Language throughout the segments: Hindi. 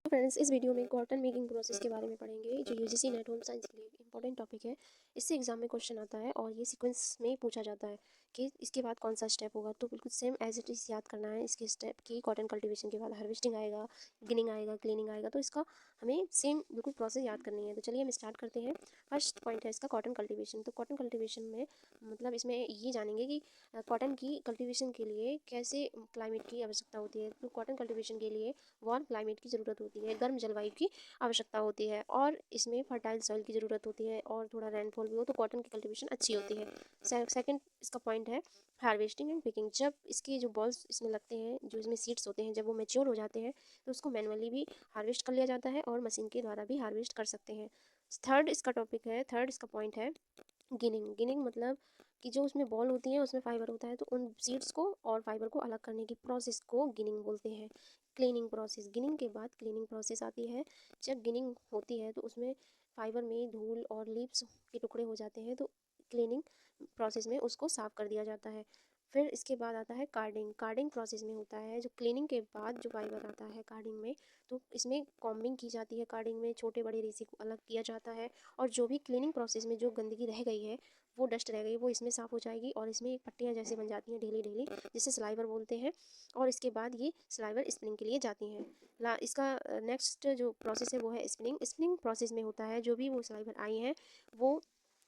फ्रेंड्स, इस वीडियो में कॉटन मेकिंग प्रोसेस के बारे में पढ़ेंगे जो यूजीसी नेट होम साइंस के लिए इंपॉर्टेंट टॉपिक है। इससे एग्जाम में क्वेश्चन आता है और ये सीक्वेंस में पूछा जाता है कि इसके बाद कौन सा स्टेप होगा। तो बिल्कुल सेम एज इट इज़ याद करना है इसके स्टेप की। कॉटन कल्टीवेशन के बाद हार्वेस्टिंग आएगा, गिनिंग आएगा, क्लीनिंग आएगा, तो इसका हमें सेम बिल्कुल प्रोसेस याद करनी है। तो चलिए हम स्टार्ट करते हैं। फर्स्ट पॉइंट है इसका कॉटन कल्टीवेशन। तो कॉटन कल्टीवेशन में मतलब इसमें ये जानेंगे कि कॉटन की कल्टीवेशन के लिए कैसे क्लाइमेट की आवश्यकता होती है। तो कॉटन कल्टीवेशन के लिए वार्म क्लाइमेट की ज़रूरत होती है, गर्म जलवायु की आवश्यकता होती है और इसमें फर्टाइल सॉइल की ज़रूरत होती है और थोड़ा रेनफॉल भी हो तो कॉटन की कल्टीवेशन अच्छी होती है। सेकंड इसका पॉइंट है हार्वेस्टिंग एंड पिकिंग। जब इसके जो बॉल्स इसमें लगते हैं, जो इसमें सीड्स होते हैं, जब वो मैच्योर हो जाते हैं तो उसको मैनुअली भी हार्वेस्ट कर लिया जाता है और मशीन के द्वारा भी हार्वेस्ट कर सकते हैं। थर्ड इसका पॉइंट है गिनिंग मतलब कि जो उसमें बॉल होती है उसमें फाइबर होता है, तो उन सीड्स को और फाइबर को अलग करने की प्रोसेस को गिनिंग बोलते हैं। क्लीनिंग प्रोसेस, गिनिंग के बाद क्लीनिंग प्रोसेस आती है। जब गिनिंग होती है तो उसमें फाइबर में धूल और लीव्स के टुकड़े हो जाते हैं, तो क्लीनिंग प्रोसेस में उसको साफ़ कर दिया जाता है। फिर इसके बाद आता है कार्डिंग। कार्डिंग प्रोसेस में होता है जो क्लीनिंग के बाद जो फाइबर आता है कार्डिंग में, तो इसमें कॉम्बिंग की जाती है। कार्डिंग में छोटे बड़े रेशे को अलग किया जाता है और जो भी क्लीनिंग प्रोसेस में जो गंदगी रह गई है, वो डस्ट रह गई, वो इसमें साफ़ हो जाएगी और इसमें पट्टियाँ जैसे बन जाती हैं ढीली ढीली, जिसे स्लाइवर बोलते हैं। और इसके बाद ये स्लाइवर स्पिनिंग के लिए जाती हैं। इसका नेक्स्ट जो प्रोसेस है वो है स्पिनिंग। स्पिनिंग प्रोसेस में होता है जो भी वो स्लाइवर आई हैं वो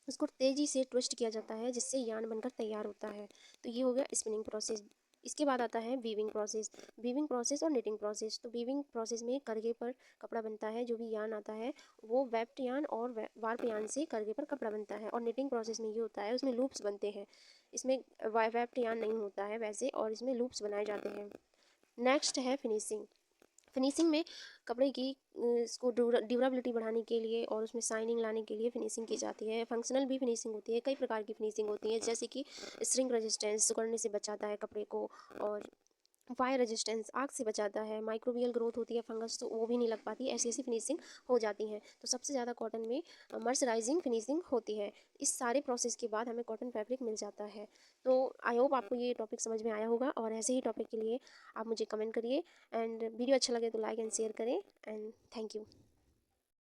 उसको तेज़ी से ट्विस्ट किया जाता है जिससे यार्न बनकर तैयार होता है। तो ये हो गया स्पिनिंग प्रोसेस। इसके बाद आता है वीविंग प्रोसेस। वीविंग प्रोसेस और निटिंग प्रोसेस। तो वीविंग प्रोसेस में करगे पर कपड़ा बनता है, जो भी यार्न आता है वो वेप्ड यार्न और वार्प यार्न से करगे पर कपड़ा बनता है। और निटिंग प्रोसेस में ये होता है उसमें लूप्स बनते हैं, इसमें वेप्ड यार्न नहीं होता है वैसे, और इसमें लूप्स बनाए जाते हैं। नेक्स्ट है फिनिशिंग। फिनिशिंग में कपड़े की इसको ड्यूरेबिलिटी बढ़ाने के लिए और उसमें शाइनिंग लाने के लिए फिनिशिंग की जाती है। फंक्शनल भी फिनिशिंग होती है, कई प्रकार की फिनिशिंग होती है, जैसे कि स्ट्रिंग रेजिस्टेंस सिकुड़ने से बचाता है कपड़े को, और फायर रेजिस्टेंस आग से बचाता है, माइक्रोबियल ग्रोथ होती है फंगस तो वो भी नहीं लग पाती, ऐसी ऐसी फिनिशिंग हो जाती हैं। तो सबसे ज़्यादा कॉटन में मर्सराइजिंग फिनिशिंग होती है। इस सारे प्रोसेस के बाद हमें कॉटन फैब्रिक मिल जाता है। तो आई होप आपको ये टॉपिक समझ में आया होगा और ऐसे ही टॉपिक के लिए आप मुझे कमेंट करिए एंड वीडियो अच्छा लगे तो लाइक एंड शेयर करें एंड थैंक यू।